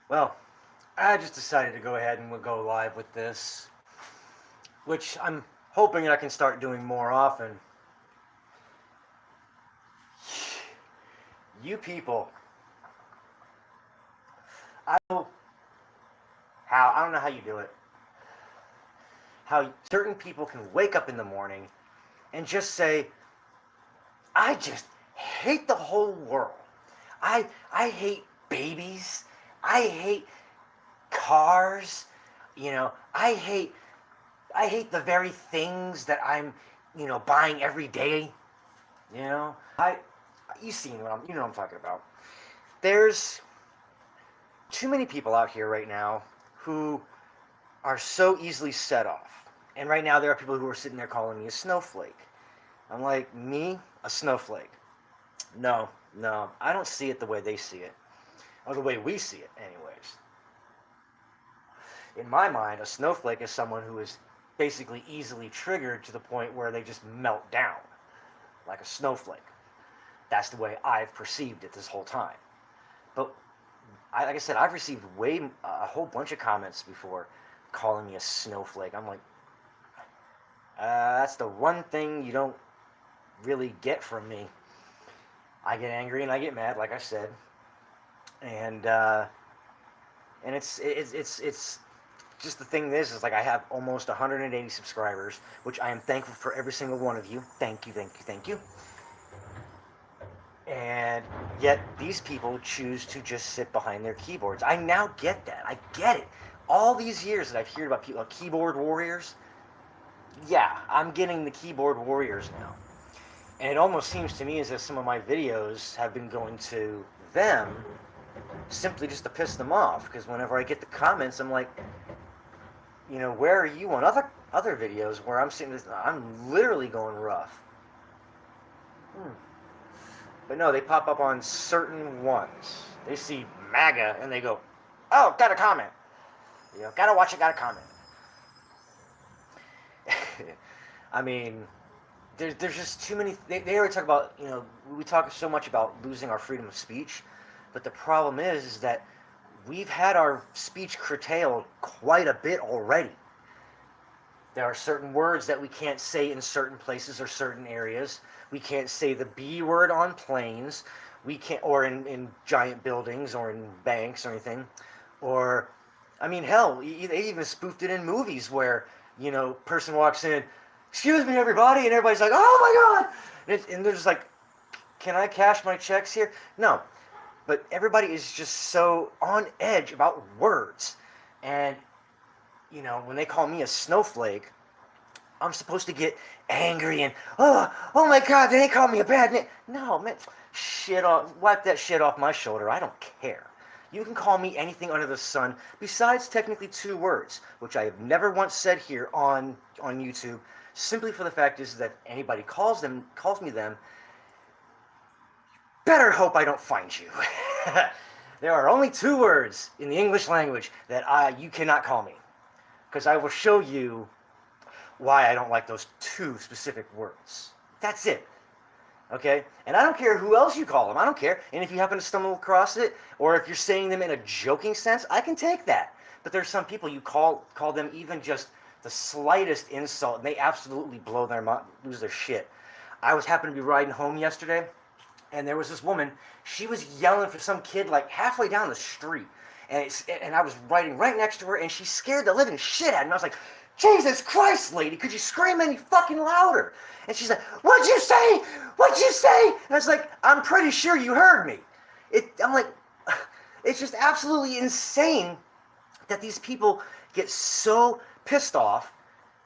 Well, I just decided to go ahead and we'll go live with this, which I'm hoping I can start doing more often. You people, I don't know I don't know how you do it. How certain people can wake up in the morning and just say, I just hate the whole world. I hate babies. I hate cars. I hate the very things that I'm, buying every day. You know, I you seen what I'm talking about. There's too many people out here right now who are so easily set off. And right now there are people who are sitting there calling me a snowflake. I'm like, me, a snowflake? No, no, I don't see it the way they see it, or the way we see it, anyways. In my mind, a snowflake is someone who is basically easily triggered to the point where they just melt down, like a snowflake. That's the way I've perceived it this whole time. But like I said, I've received a whole bunch of comments before calling me a snowflake. I'm like, that's the one thing you don't really get from me. I get angry and I get mad, like I said, and it's just the thing is like I have almost 180 subscribers, which I am thankful for every single one of you. Thank you, thank you, thank you. And yet these people choose to just sit behind their keyboards. I now get that. I get it. All these years that I've heard about people, keyboard warriors, yeah, I'm getting the keyboard warriors now. And it almost seems to me as if some of my videos have been going to them simply just to piss them off. Because whenever I get the comments, I'm like, where are you on other videos where I'm literally going rough. But no, they pop up on certain ones. They see MAGA and they go, oh, got a comment. Gotta watch it, got a comment. I mean, there's just too many. They already talk about, we talk so much about losing our freedom of speech, but the problem is that we've had our speech curtailed quite a bit already. There are certain words that we can't say in certain places or certain areas. We can't say the B word on planes. We can't, or in giant buildings or in banks or anything. Or, I mean, hell, they even spoofed it in movies where, person walks in, excuse me, everybody, and everybody's like, oh my God! And they're just like, can I cash my checks here? No. But everybody is just so on edge about words. And, when they call me a snowflake, I'm supposed to get angry and, oh my God, they call me a bad name. No, man, wipe that shit off my shoulder. I don't care. You can call me anything under the sun besides technically 2 words, which I have never once said here on YouTube, simply for the fact is that anybody calls me them, better hope I don't find you. There are only 2 words in the English language that you cannot call me, because I will show you why I don't like those 2 specific words. That's it. Okay? And I don't care who else you call them. I don't care. And if you happen to stumble across it, or if you're saying them in a joking sense, I can take that. But there's some people you call them even just the slightest insult, and they absolutely lose their shit. I happened to be riding home yesterday, and there was this woman. She was yelling for some kid like halfway down the street. And I was riding right next to her, and she scared the living shit out of me. I was like, Jesus Christ, lady, could you scream any fucking louder? And she's like, what'd you say? What'd you say? And I was like, I'm pretty sure you heard me. I'm like, it's just absolutely insane that these people get so pissed off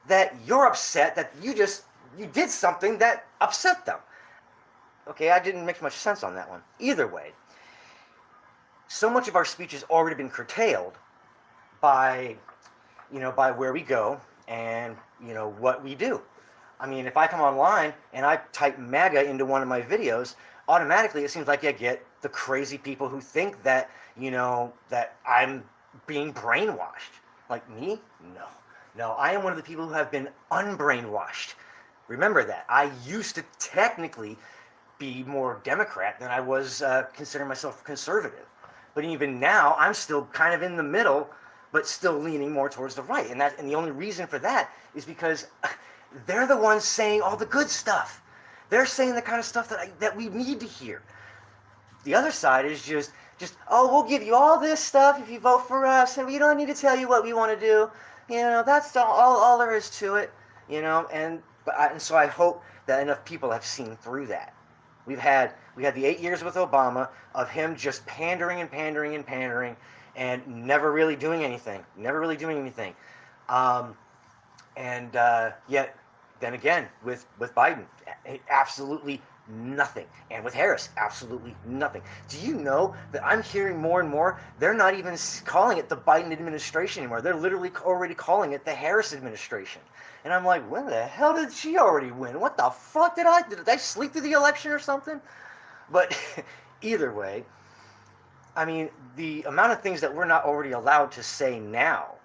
that you're upset that you did something that upset them. Okay, I didn't make much sense on that one. Either way, so much of our speech has already been curtailed by where we go and, what we do. I mean, if I come online and I type MAGA into one of my videos, automatically it seems like I get the crazy people who think that, that I'm being brainwashed. Like me? No. No, I am one of the people who have been unbrainwashed. Remember that. I used to technically be more Democrat than I was considering myself conservative. But even now, I'm still kind of in the middle, but still leaning more towards the right. And the only reason for that is because they're the ones saying all the good stuff. They're saying the kind of stuff that we need to hear. The other side is just, oh, we'll give you all this stuff if you vote for us, and we don't need to tell you what we want to do. That's all there is to it. And so I hope that enough people have seen through that. We had the 8 years with Obama of him just pandering and pandering and pandering, and never really doing anything. Yet, then again, with Biden, absolutely nothing. And with Harris, absolutely nothing. Do you know that I'm hearing more and more, they're not even calling it the Biden administration anymore. They're literally already calling it the Harris administration. And I'm like, when the hell did she already win? What the fuck did I sleep through the election or something? But either way, I mean, the amount of things that we're not already allowed to say now,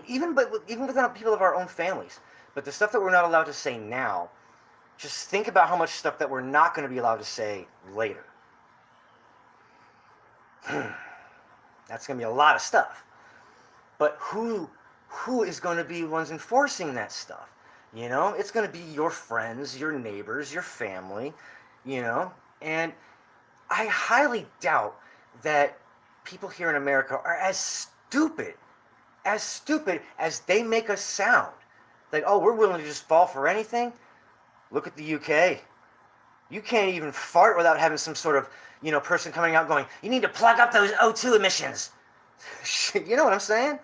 even within people of our own families, but the stuff that we're not allowed to say now, just think about how much stuff that we're not going to be allowed to say later. That's going to be a lot of stuff. But who is going to be the ones enforcing that stuff? It's going to be your friends, your neighbors, your family, and I highly doubt that people here in America are as stupid as they make us sound. Like, oh, we're willing to just fall for anything. Look at the UK. You can't even fart without having some sort of, person coming out going, you need to plug up those O2 emissions. You know what I'm saying?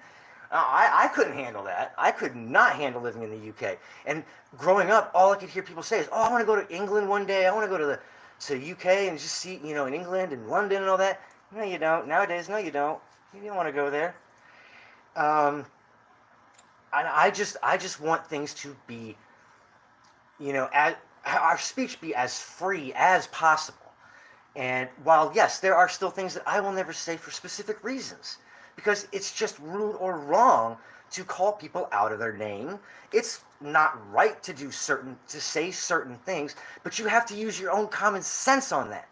I couldn't handle that. I could not handle living in the UK. And growing up, all I could hear people say is, oh, I want to go to England one day. I want to go to UK and just see, in England and London and all that. No, you don't. Nowadays, no, you don't. You don't want to go there. And I just want things to be, our speech be as free as possible. And while, yes, there are still things that I will never say for specific reasons, because it's just rude or wrong to call people out of their name. It's not right to say certain things, but you have to use your own common sense on that.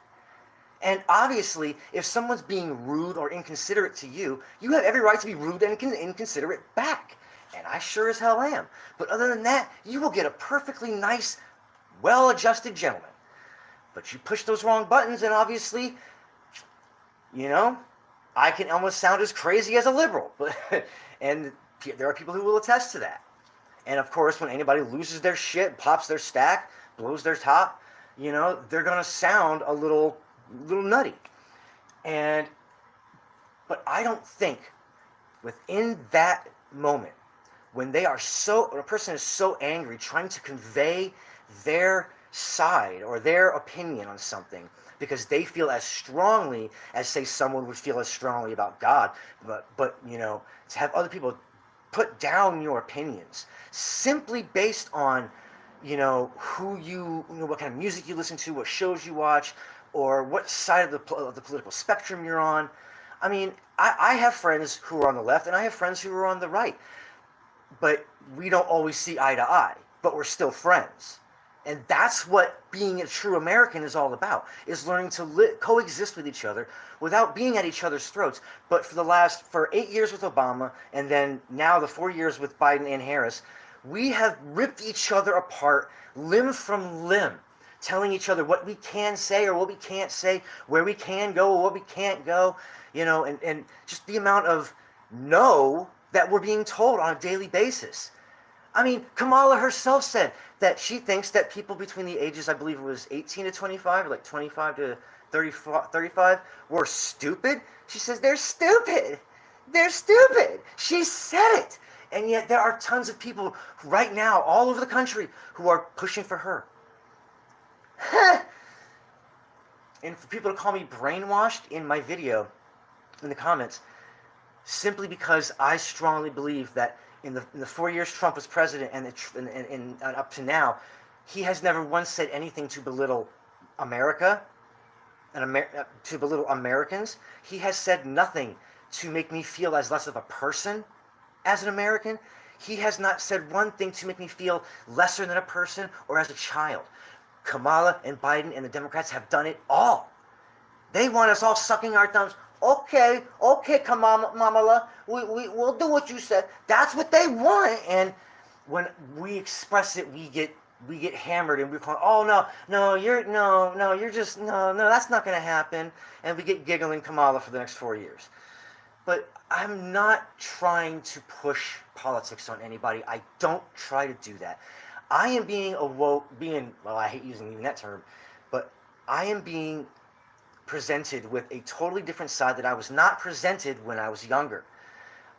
And obviously, if someone's being rude or inconsiderate to you, you have every right to be rude and inconsiderate back. And I sure as hell am. But other than that, you will get a perfectly nice, well-adjusted gentleman. But you push those wrong buttons, and obviously, I can almost sound as crazy as a liberal. And there are people who will attest to that. And of course, when anybody loses their shit, pops their stack, blows their top, they're going to sound a little nutty. But I don't think within that moment, when a person is so angry trying to convey their side or their opinion on something because they feel as strongly as, say, someone would feel as strongly about God, but to have other people put down your opinions simply based on what kind of music you listen to, what shows you watch, or what side of the political spectrum you're on. I mean, I have friends who are on the left and I have friends who are on the right, but we don't always see eye to eye, but we're still friends. And that's what being a true American is all about, is learning to coexist with each other without being at each other's throats. But for 8 years with Obama, and then now the 4 years with Biden and Harris, we have ripped each other apart limb from limb, telling each other what we can say or what we can't say, where we can go or what we can't go, and just the amount of no that we're being told on a daily basis. I mean, Kamala herself said that she thinks that people between the ages, I believe it was 18 to 25, or like 25 to 35, were stupid. She says they're stupid. They're stupid. She said it. And yet there are tons of people right now all over the country who are pushing for her. And for people to call me brainwashed in my video, in the comments, simply because I strongly believe that in the 4 years Trump was president and up to now, he has never once said anything to belittle America and to belittle Americans. He has said nothing to make me feel as less of a person as an American. He has not said one thing to make me feel lesser than a person or as a child. Kamala and Biden and the Democrats have done it all. They want us all sucking our thumbs. Okay, Kamala, we'll do what you said. That's what they want. And when we express it, we get hammered, and we're calling, oh you're just no, that's not going to happen, and we get giggling Kamala for the next 4 years. But I'm not trying to push politics on anybody. I don't try to do that. I am being well, I hate using even that term, but I am being presented with a totally different side that I was not presented when I was younger.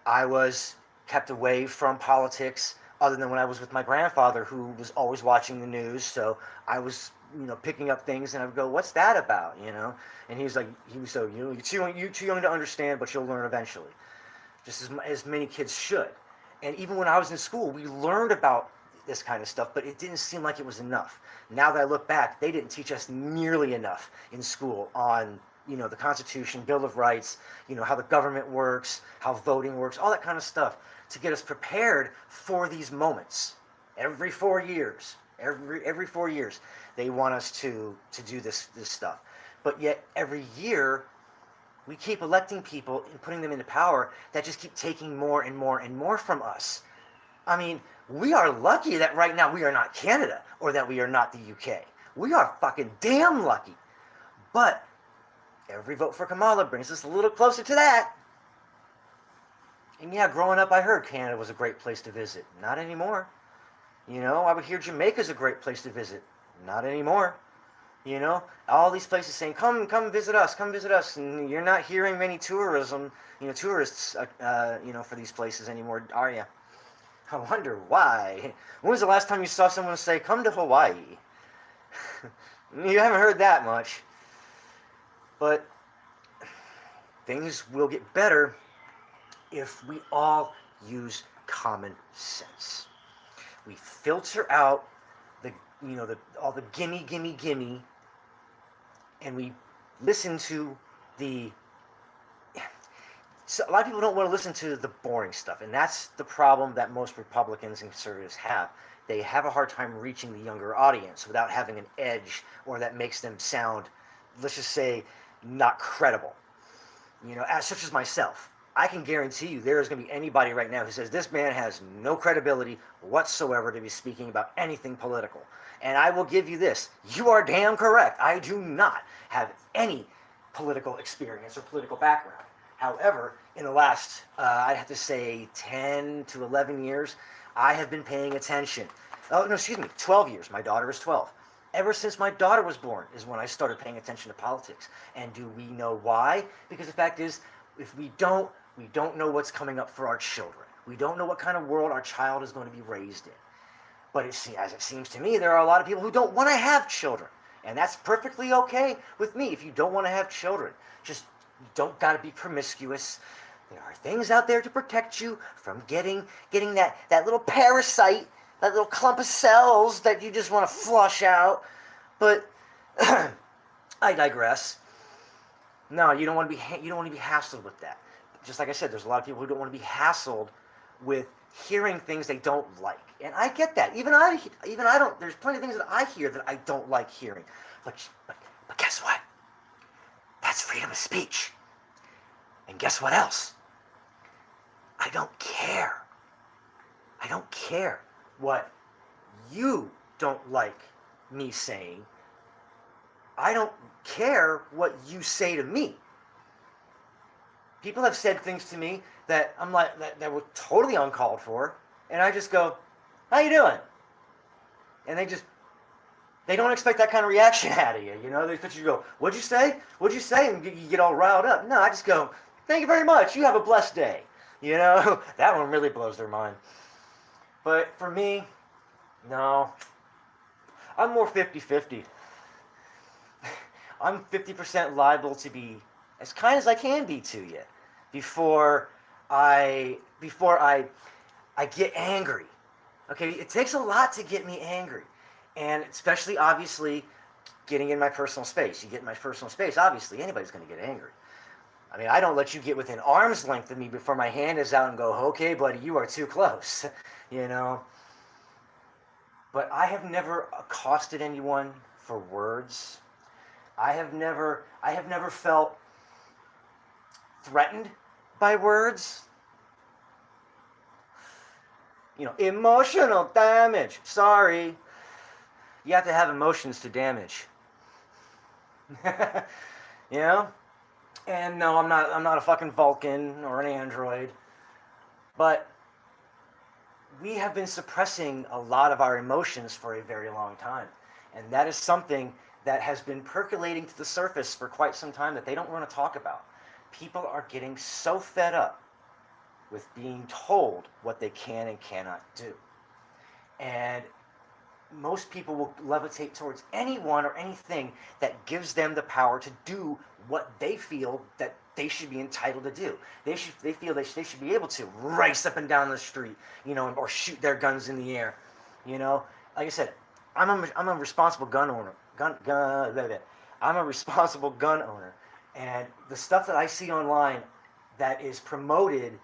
I was kept away from politics other than when I was with my grandfather, who was always watching the news. So I was, picking up things, and I would go, what's that about, And he was so, you're too young to understand, but you'll learn eventually. Just as many kids should. And even when I was in school, we learned about this kind of stuff, but it didn't seem like it was enough. Now that I look back, they didn't teach us nearly enough in school on, the Constitution, Bill of Rights, how the government works, how voting works, all that kind of stuff, to get us prepared for these moments. Every 4 years, every 4 years, they want us to do this stuff. But yet every year, we keep electing people and putting them into power that just keep taking more and more and more from us. I mean, we are lucky that right now we are not Canada, or that we are not the UK. We are fucking damn lucky. But every vote for Kamala brings us a little closer to that. And yeah, growing up I heard Canada was a great place to visit. Not anymore. I would hear Jamaica's a great place to visit. Not anymore. All these places saying, come visit us, and you're not hearing many tourists, for these places anymore, are you? I wonder why. When was the last time you saw someone say, come to Hawaii? You haven't heard that much. But things will get better if we all use common sense. We filter out all the gimme, and we listen to so a lot of people don't want to listen to the boring stuff, and that's the problem that most Republicans and conservatives have. They have a hard time reaching the younger audience without having an edge, or that makes them sound, let's just say, not credible. Such as myself. I can guarantee you there is going to be anybody right now who says this man has no credibility whatsoever to be speaking about anything political. And I will give you this. You are damn correct. I do not have any political experience or political background. However, in the last, I'd have to say 10 to 11 years, I have been paying attention. 12 years. My daughter is 12. Ever since my daughter was born is when I started paying attention to politics. And do we know why? Because the fact is, if we don't know what's coming up for our children. We don't know what kind of world our child is going to be raised in. But as it seems to me, there are a lot of people who don't want to have children. And that's perfectly okay with me if you don't want to have children. Just you don't got to be promiscuous. There are things out there to protect you from getting that little parasite, that little clump of cells that you just want to flush out. But I digress. No, you don't want to be hassled with that. Just like I said, there's a lot of people who don't want to be hassled with hearing things they don't like, and I get that. Even I don't. There's plenty of things that I hear that I don't like hearing. But guess what? That's freedom of speech. And guess what else? I don't care. I don't care what you don't like me saying. I don't care what you say to me. People have said things to me that I'm like that were totally uncalled for, and I just go, "How you doing?" And they don't expect that kind of reaction out of you. They expect you to go, "What'd you say? What'd you say?" And you get all riled up. No, I just go, "Thank you very much. You have a blessed day." That one really blows their mind. But for me, no, I'm more 50-50. I'm 50% liable to be as kind as I can be to you before I get angry. Okay, it takes a lot to get me angry, and especially obviously getting in my personal space. You get in my personal space, obviously anybody's going to get angry. I mean, I don't let you get within arm's length of me before my hand is out and go, "Okay, buddy, you are too close," But I have never accosted anyone for words. I have never felt threatened by words. You know, emotional damage. Sorry. You have to have emotions to damage. You know? And no, I'm not a fucking Vulcan or an android. But we have been suppressing a lot of our emotions for a very long time. And that is something that has been percolating to the surface for quite some time that they don't want to talk about. People are getting so fed up with being told what they can and cannot do. And most people will levitate towards anyone or anything that gives them the power to do what they feel that they should be entitled to do. They feel they should be able to race up and down the street, you know, or shoot their guns in the air. You know, like I said, I'm a responsible gun owner. I'm a responsible gun owner, and the stuff that I see online that is promoted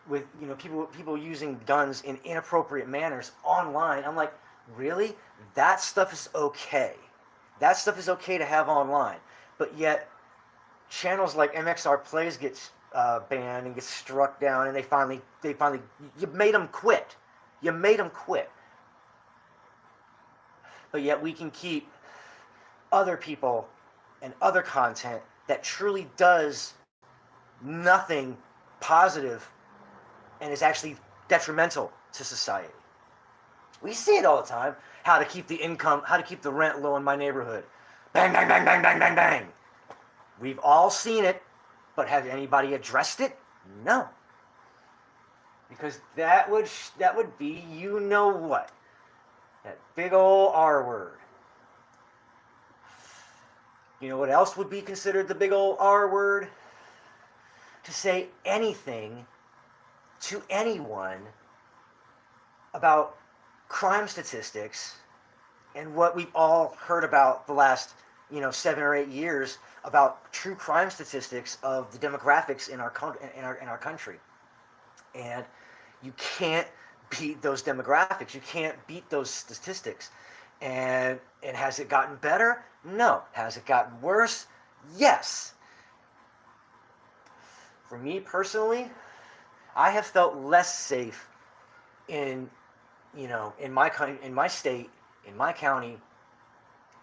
with, you know, people using guns in inappropriate manners online, I'm like, really? That stuff is okay. That stuff is okay to have online, but yet channels like MXR Plays gets banned and gets struck down, and they finally you made them quit. You made them quit. But yet we can keep other people and other content that truly does nothing positive and is actually detrimental to society. We see it all the time. How to keep the rent low in my neighborhood. Bang, bang, bang, bang, bang, bang, bang. We've all seen it, but has anybody addressed it? No. Because that would be, you know what? That big old R word. You know what else would be considered the big old R word? To say anything to anyone about crime statistics and what we've all heard about the last, 7 or 8 years about true crime statistics of the demographics in our country. And you can't beat those demographics. You can't beat those statistics. And has it gotten better? No. Has it gotten worse? Yes. For me personally, I have felt less safe in my state, in my county,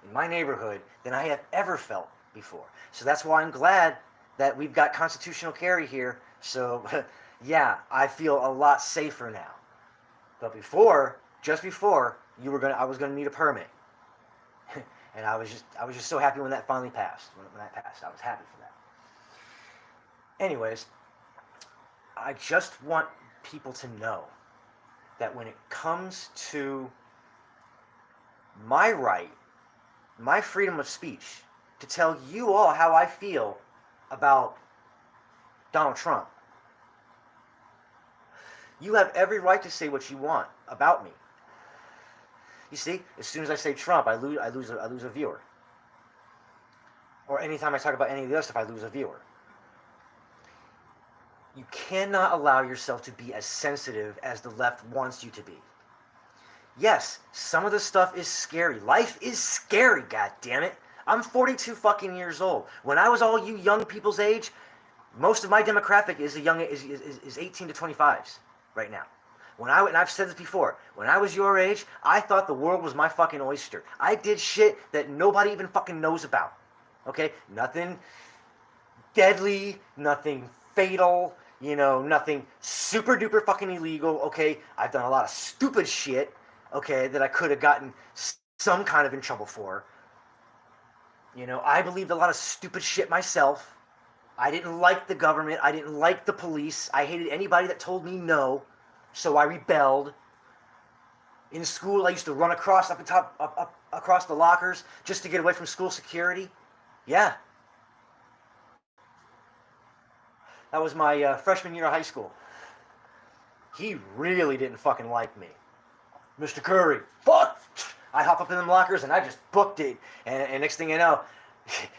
in my neighborhood than I have ever felt before. So that's why I'm glad that we've got constitutional carry here. So yeah, I feel a lot safer now. But just before, I was gonna need a permit, and I was just so happy when that finally passed. When that passed, I was happy for that. Anyways, I just want people to know that when it comes to my right, my freedom of speech, to tell you all how I feel about Donald Trump, you have every right to say what you want about me. You see, as soon as I say Trump, I lose a viewer. Or anytime I talk about any of the other stuff, I lose a viewer. You cannot allow yourself to be as sensitive as the left wants you to be. Yes, some of the stuff is scary. Life is scary, goddammit. I'm 42 fucking years old. When I was all you young people's age, most of my demographic is 18 to 25s right now. And I've said this before, when I was your age, I thought the world was my fucking oyster. I did shit that nobody even fucking knows about. Okay? Nothing deadly, nothing fatal, nothing super duper fucking illegal. Okay? I've done a lot of stupid shit, okay, that I could have gotten some kind of in trouble for. I believed a lot of stupid shit myself. I didn't like the government. I didn't like the police. I hated anybody that told me no. So I rebelled. In school, I used to run across across the lockers just to get away from school security. Yeah. That was my freshman year of high school. He really didn't fucking like me. Mr. Curry, fuck! I hop up in them lockers and I just booked it. And next thing you know,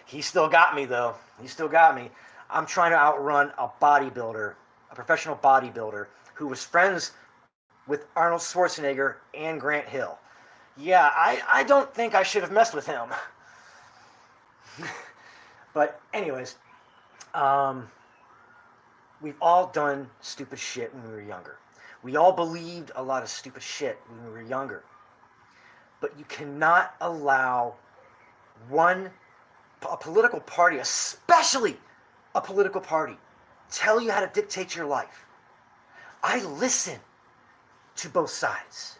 he still got me though. He still got me. I'm trying to outrun a bodybuilder, a professional bodybuilder, who was friends with Arnold Schwarzenegger and Grant Hill. Yeah, I don't think I should have messed with him. But anyways, um, we've all done stupid shit when we were younger. We all believed a lot of stupid shit when we were younger. But you cannot allow a political party, especially a political party, tell you how to dictate your life. I listen to both sides.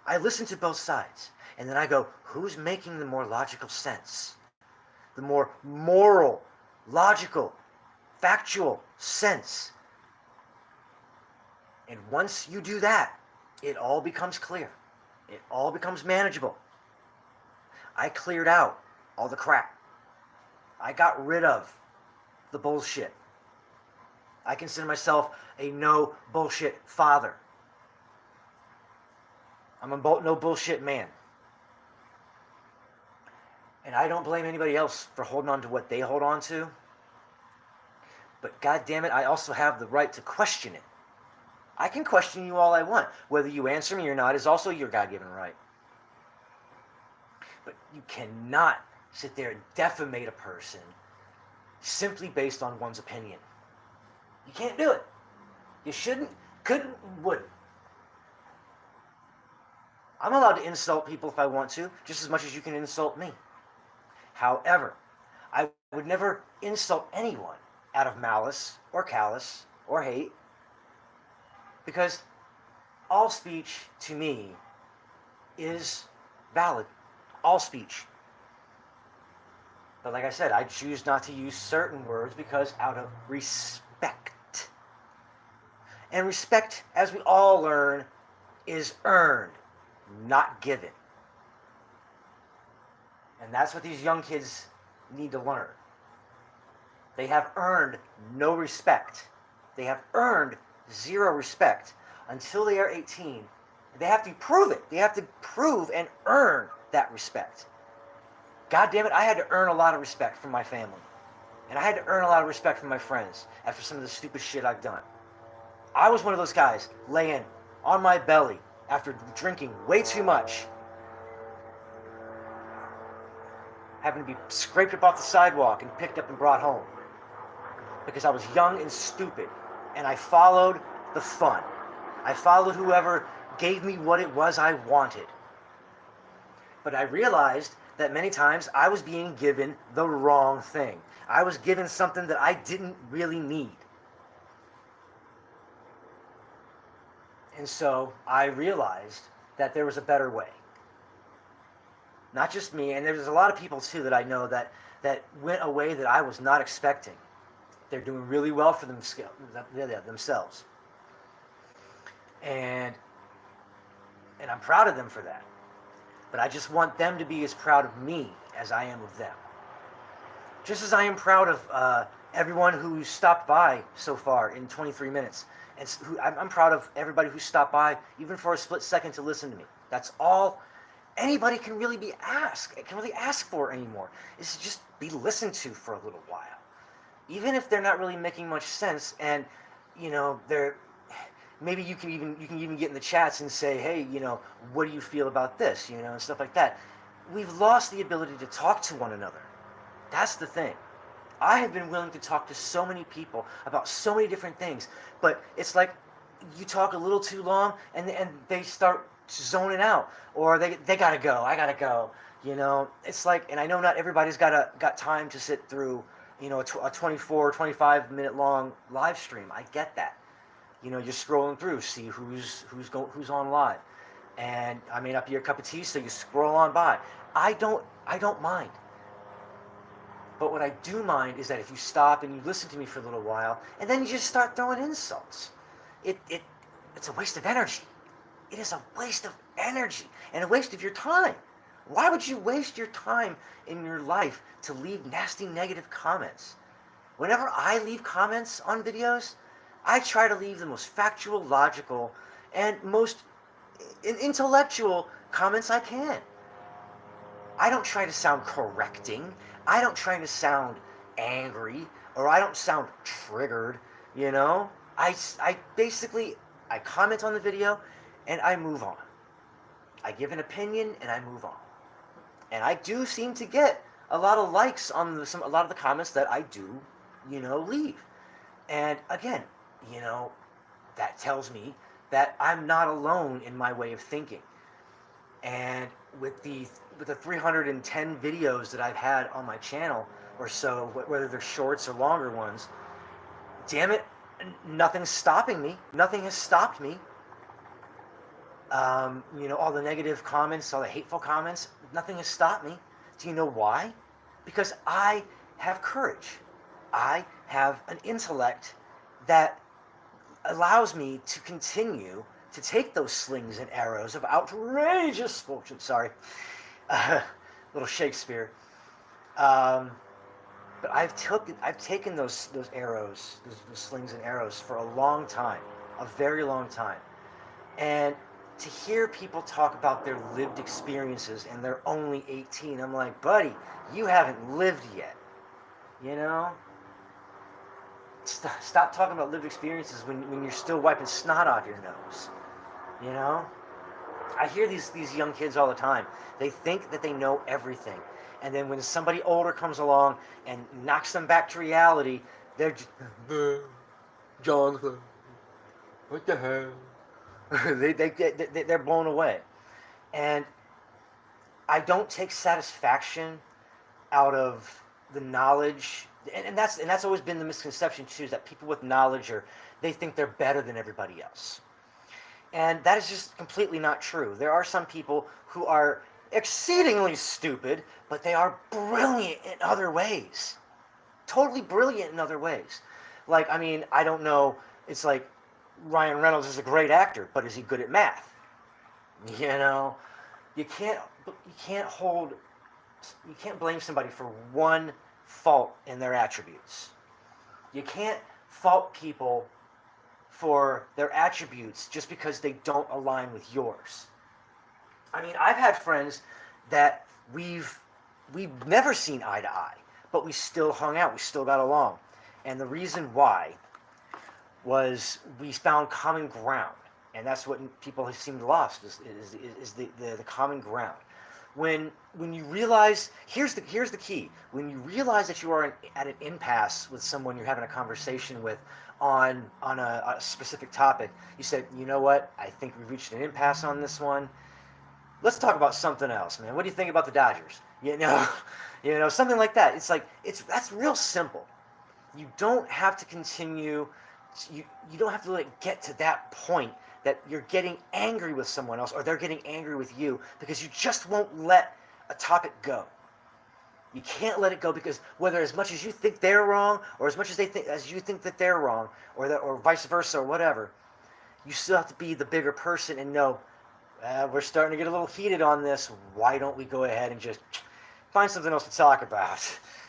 I listen to both sides. And then I go, who's making the more logical sense? The more moral, logical, factual sense. And once you do that, it all becomes clear. It all becomes manageable. I cleared out all the crap. I got rid of the bullshit. I consider myself a no bullshit father. I'm a no bullshit man. And I don't blame anybody else for holding on to what they hold on to. But God damn it, I also have the right to question it. I can question you all I want. Whether you answer me or not is also your God-given right. But you cannot sit there and defamate a person simply based on one's opinion. You can't do it. You shouldn't, couldn't, wouldn't. I'm allowed to insult people if I want to, just as much as you can insult me. However, I would never insult anyone out of malice or callous or hate, because all speech to me is valid. All speech. But like I said, I choose not to use certain words because out of respect. And respect, as we all learn, is earned, not given. And that's what these young kids need to learn. They have earned no respect. They have earned zero respect until they are 18. They have to prove it. They have to prove and earn that respect. God damn it, I had to earn a lot of respect from my family. And I had to earn a lot of respect from my friends after some of the stupid shit I've done. I was one of those guys laying on my belly after drinking way too much, having to be scraped up off the sidewalk and picked up and brought home because I was young and stupid, and I followed the fun. I followed whoever gave me what it was I wanted. But I realized that many times I was being given the wrong thing. I was given something that I didn't really need. And so I realized that there was a better way. Not just me, and there's a lot of people too that I know that went a way that I was not expecting. They're doing really well for themselves. And I'm proud of them for that. But I just want them to be as proud of me as I am of them. Just as I am proud of everyone who stopped by so far in 23 minutes. And I'm proud of everybody who stopped by, even for a split second, to listen to me. That's all anybody can really ask for anymore, is to just be listened to for a little while. Even if they're not really making much sense, and maybe you can even get in the chats and say, hey, what do you feel about this, and stuff like that. We've lost the ability to talk to one another. That's the thing. I have been willing to talk to so many people about so many different things, but it's like you talk a little too long and they start zoning out, or they gotta go, I gotta go, it's like, and I know not everybody's got time to sit through, a 24, 25 minute long live stream. I get that. You're scrolling through, see who's on live, and I may not be your cup of tea, so you scroll on by. I don't mind. But what I do mind is that if you stop and you listen to me for a little while, and then you just start throwing insults, it's a waste of energy. It is a waste of energy and a waste of your time. Why would you waste your time in your life to leave nasty negative comments? Whenever I leave comments on videos, I try to leave the most factual, logical, and most intellectual comments I can. I don't try to sound correcting. I don't try to sound angry, or I don't sound triggered, I basically comment on the video and I move on. I give an opinion and I move on. And I do seem to get a lot of likes on a lot of the comments that I do, leave. And again, you know, that tells me that I'm not alone in my way of thinking. And with the 310 videos that I've had on my channel or so, whether they're shorts or longer ones, damn it, nothing's stopping me. Nothing has stopped me. All the negative comments, all the hateful comments, nothing has stopped me. Do you know why? Because I have courage. I have an intellect that allows me to continue to take those slings and arrows of outrageous fortune. Sorry, little Shakespeare. But I've taken those arrows, those slings and arrows for a long time, a very long time, and to hear people talk about their lived experiences and they're only 18, I'm like, buddy, you haven't lived yet. You know? Stop talking about lived experiences when you're still wiping snot off your nose. You know? I hear these young kids all the time. They think that they know everything. And then when somebody older comes along and knocks them back to reality, they're just, Jonathan, what the hell? They're blown away. And I don't take satisfaction out of the knowledge, and that's always been the misconception too, is that people with knowledge they think they're better than everybody else. And that is just completely not true. There are some people who are exceedingly stupid, but they are brilliant in other ways. Totally brilliant in other ways. Like, I mean, I don't know, it's like Ryan Reynolds is a great actor, but is he good at math? You can't blame somebody for one fault in their attributes. You can't fault people for their attributes just because they don't align with yours. I mean, I've had friends that we've never seen eye to eye, but we still hung out, we still got along. And the reason why was we found common ground, and that's what people have seemed lost is the common ground. When you realize, here's the key. When you realize that you are at an impasse with someone you're having a conversation with on a specific topic, you said, you know what? I think we've reached an impasse on this one. Let's talk about something else, man. What do you think about the Dodgers? Something like that. It's like that's real simple. You don't have to continue. You don't have to let it get to that point that you're getting angry with someone else or they're getting angry with you, because you just won't let a topic go. You can't let it go, because whether as much as you think they're wrong or as much as you think that they're wrong, or vice versa or whatever, you still have to be the bigger person and know, we're starting to get a little heated on this. Why don't we go ahead and just find something else to talk about?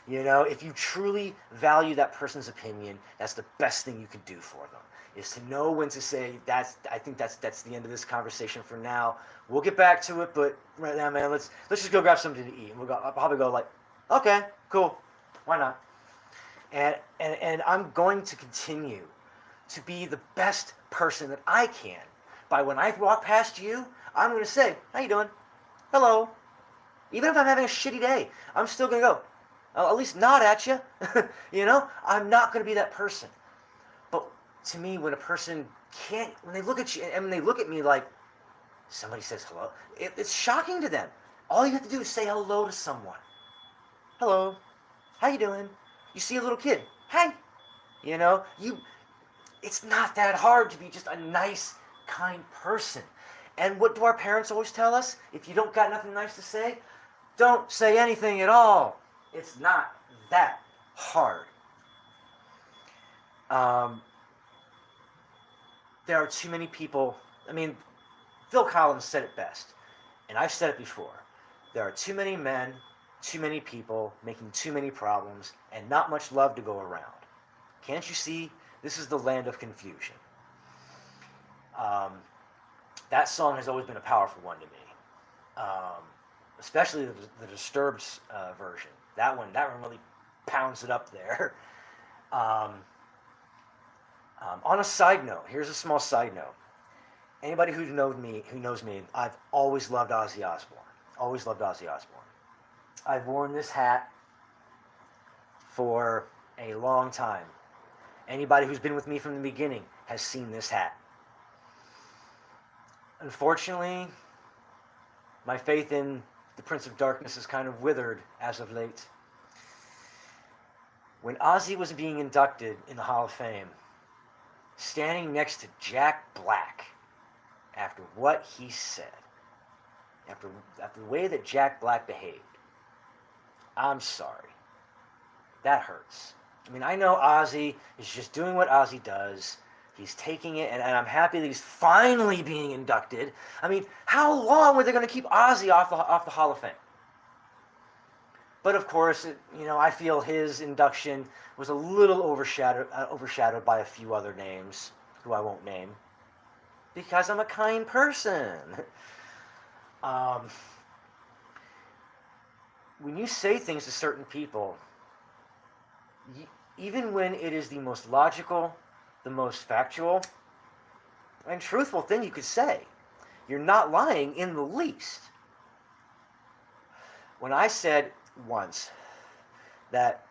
If you truly value that person's opinion, that's the best thing you can do for them, is to know when to say, I think that's the end of this conversation for now. We'll get back to it, but right now, man, let's just go grab something to eat. And I'll probably go like, okay, cool, why not? And I'm going to continue to be the best person that I can. By when I walk past you, I'm going to say, how you doing? Hello. Even if I'm having a shitty day, I'm still going to go, I'll at least nod at you. I'm not going to be that person. But to me, when a person can't, when they look at you and when they look at me like somebody says hello, it's shocking to them. All you have to do is say hello to someone. Hello. How you doing? You see a little kid. Hi. It's not that hard to be just a nice, kind person. And what do our parents always tell us? If you don't got nothing nice to say, don't say anything at all. It's not that hard. There are too many people. I mean, Phil Collins said it best, and I've said it before. There are too many men, too many people making too many problems, and not much love to go around. Can't you see? This is the land of confusion. That song has always been a powerful one to me, especially the Disturbed version. That one really pounds it up there. On a side note, here's a small side note. Anybody who knows me, I've always loved Ozzy Osbourne. Always loved Ozzy Osbourne. I've worn this hat for a long time. Anybody who's been with me from the beginning has seen this hat. Unfortunately, my faith in the Prince of Darkness has kind of withered as of late. When Ozzy was being inducted in the Hall of Fame, standing next to Jack Black, after what he said, after the way that Jack Black behaved, I'm sorry. That hurts. I mean, I know Ozzy is just doing what Ozzy does. He's taking it, and I'm happy that he's finally being inducted. I mean, how long were they going to keep Ozzy off the Hall of Fame? But of course, I feel his induction was a little overshadowed by a few other names, who I won't name, because I'm a kind person. When you say things to certain people, even when it is the most logical, the most factual, and truthful thing you could say, you're not lying in the least. When I said once that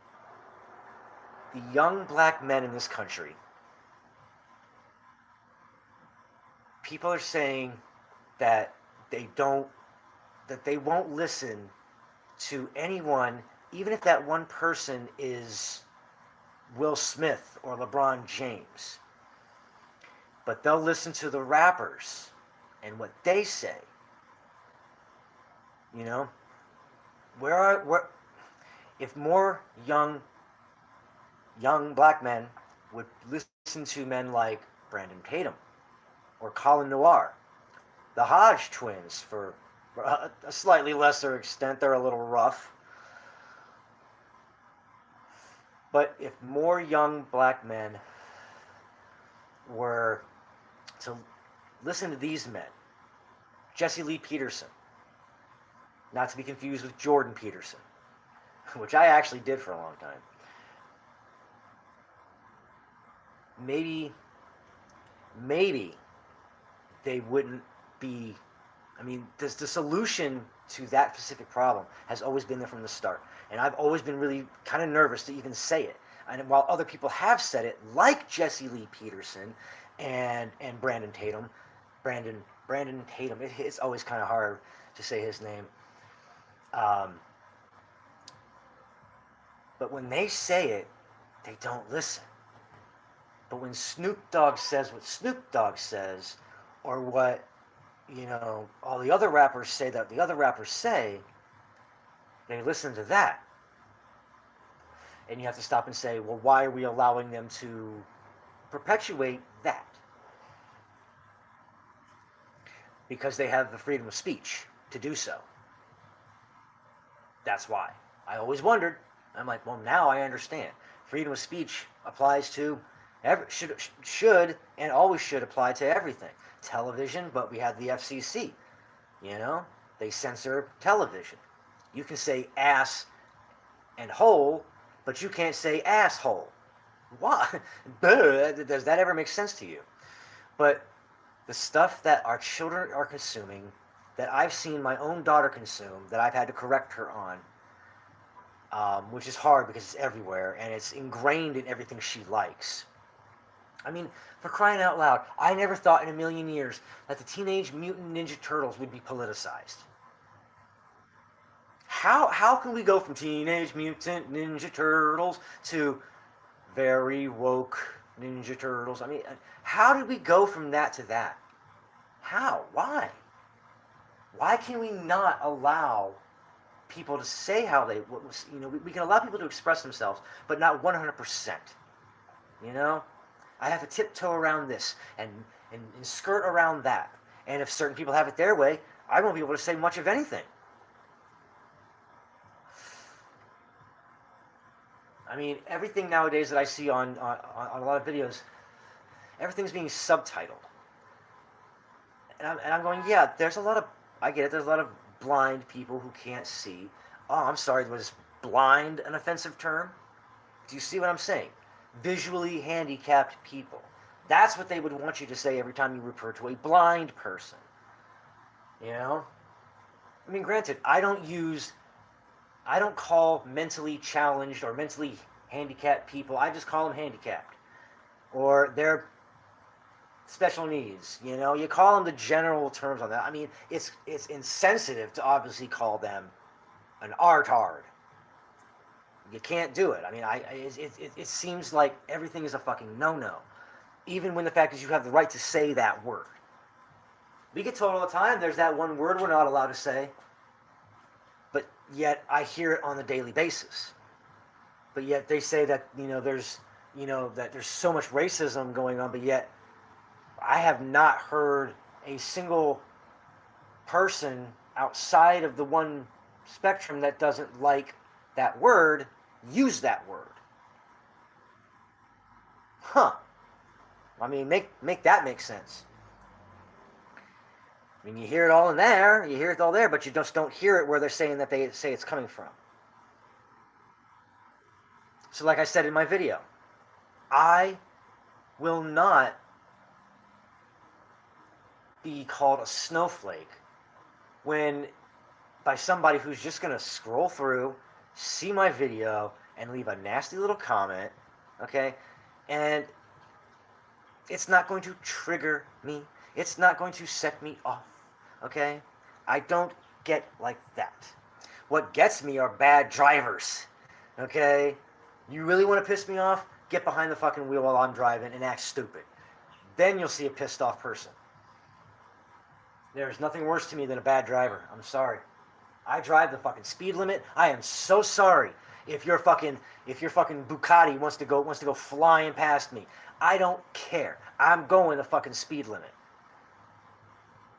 the young black men in this country, people are saying that they won't listen to anyone, even if that one person is Will Smith or LeBron James. But they'll listen to the rappers and what they say. If more young black men would listen to men like Brandon Tatum or Colin Noir, the Hodge twins, for a slightly lesser extent, they're a little rough. But if more young black men were to listen to these men, Jesse Lee Peterson, not to be confused with Jordan Peterson, which I actually did for a long time, maybe they wouldn't be. I mean, the solution to that specific problem has always been there from the start. And I've always been really kind of nervous to even say it. And while other people have said it, like Jesse Lee Peterson and Brandon Tatum, it's always kind of hard to say his name. But when they say it, they don't listen. But when Snoop Dogg says what Snoop Dogg says, or what all the other rappers say that the other rappers say, they listen to that. And you have to stop and say, well, why are we allowing them to perpetuate that? Because they have the freedom of speech to do so. That's why. I always wondered. I'm like, well, now I understand. Freedom of speech applies to should and always should apply to everything. Television, but we have the FCC. They censor television. You can say ass and hole, but you can't say asshole. Why? Does that ever make sense to you? But the stuff that our children are consuming, that I've seen my own daughter consume, that I've had to correct her on, which is hard because it's everywhere and it's ingrained in everything she likes. I mean, for crying out loud, I never thought in a million years that the Teenage Mutant Ninja Turtles would be politicized. How can we go from Teenage Mutant Ninja Turtles to very woke Ninja Turtles? I mean, how did we go from that to that? How? Why? Why can we not allow people to say how they, we can allow people to express themselves, but not 100%. I have to tiptoe around this and skirt around that. And if certain people have it their way, I won't be able to say much of anything. I mean, everything nowadays that I see on a lot of videos, everything's being subtitled. And I'm going, yeah, I get it, there's a lot of blind people who can't see. Oh, I'm sorry, was blind an offensive term? Do you see what I'm saying? Visually handicapped people. That's what they would want you to say every time you refer to a blind person. I mean, granted, I don't use I don't call mentally challenged or mentally handicapped people. I just call them handicapped, or they're special needs. You know, you call them the general terms on that. I mean, it's insensitive to obviously call them an artard. You can't do it. I mean, it seems like everything is a fucking no-no, even when the fact is you have the right to say that word. We get told all the time there's that one word we're not allowed to say, but yet I hear it on a daily basis. But yet they say that that there's so much racism going on, but yet I have not heard a single person outside of the one spectrum that doesn't like that word use that word. Huh. I mean, make that make sense. I mean, you hear it all in there, you hear it all there, but you just don't hear it where they're saying that they say it's coming from. So like I said in my video, I will not be called a snowflake when by somebody who's just going to scroll through, see my video, and leave a nasty little comment, okay? And it's not going to trigger me. It's not going to set me off, okay? I don't get like that. What gets me are bad drivers, okay? You really want to piss me off? Get behind the fucking wheel while I'm driving and act stupid. Then you'll see a pissed off person. There's nothing worse to me than a bad driver. I'm sorry. I drive the fucking speed limit. I am so sorry if your fucking Bucati wants to go flying past me. I don't care. I'm going the fucking speed limit.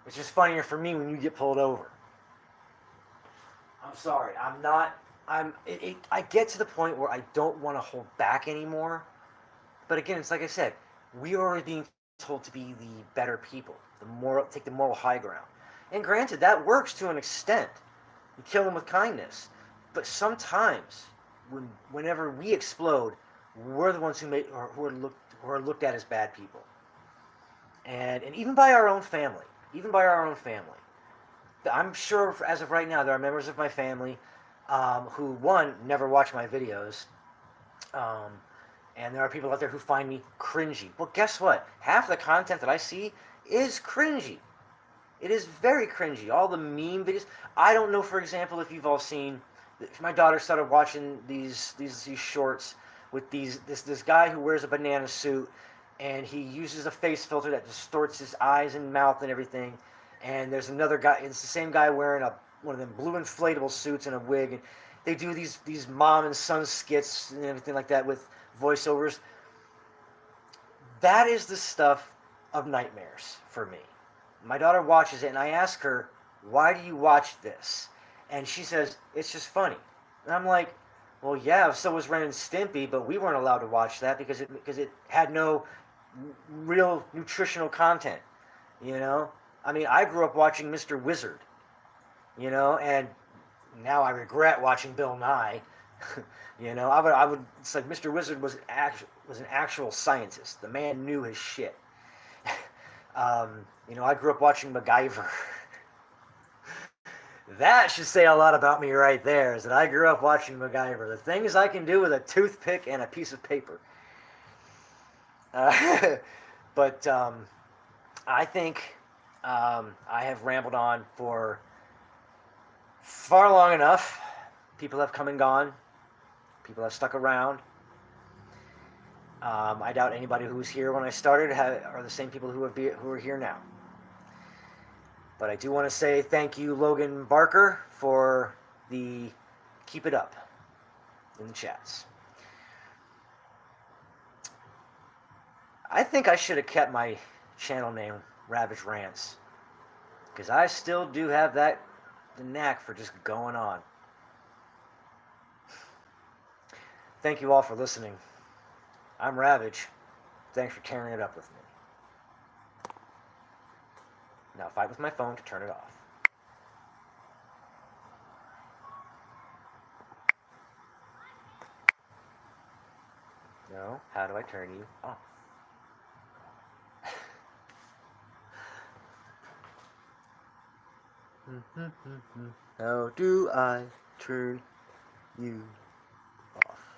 It's just funnier for me when you get pulled over. I'm sorry. I get to the point where I don't want to hold back anymore. But again, it's like I said, we are already being told to be the better people, take the moral high ground. And granted, that works to an extent. You kill them with kindness. But sometimes, whenever we explode, we're the ones who are looked at as bad people. And even by our own family. I'm sure as of right now, there are members of my family who, one, never watch my videos. And there are people out there who find me cringy. Well, guess what? Half the content that I see is cringy. It is very cringy. All the meme videos. I don't know, for example, if you've all seen. My daughter started watching these shorts with this guy who wears a banana suit, and he uses a face filter that distorts his eyes and mouth and everything. And there's another guy. It's the same guy wearing one of them blue inflatable suits and a wig. And they do these mom and son skits and everything like that with voiceovers. That is the stuff of nightmares for me. My daughter watches it, and I ask her, why do you watch this? And she says, it's just funny. And I'm like, well, yeah, so was Ren and Stimpy, but we weren't allowed to watch that because it had no real nutritional content, you know? I mean, I grew up watching Mr. Wizard, you know, and now I regret watching Bill Nye. You know, I would. It's like Mr. Wizard was an actual scientist. The man knew his shit. You know, I grew up watching MacGyver. That should say a lot about me right there, is that I grew up watching MacGyver. The things I can do with a toothpick and a piece of paper. But I think I have rambled on for far long enough. People have come and gone. People have stuck around. I doubt anybody who was here when I started are the same people who are here now. But I do want to say thank you, Logan Barker, for the keep it up in the chats. I think I should have kept my channel name Ravage Rants, because I still do have the knack for just going on. Thank you all for listening. I'm Ravage. Thanks for tearing it up with me. Now fight with my phone to turn it off. No, how do I turn you off? How do I turn you off.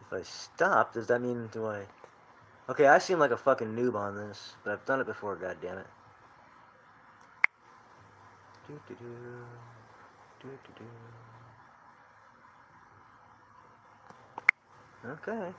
If I stop, does that mean do I... Okay, I seem like a fucking noob on this, but I've done it before, goddammit. Okay.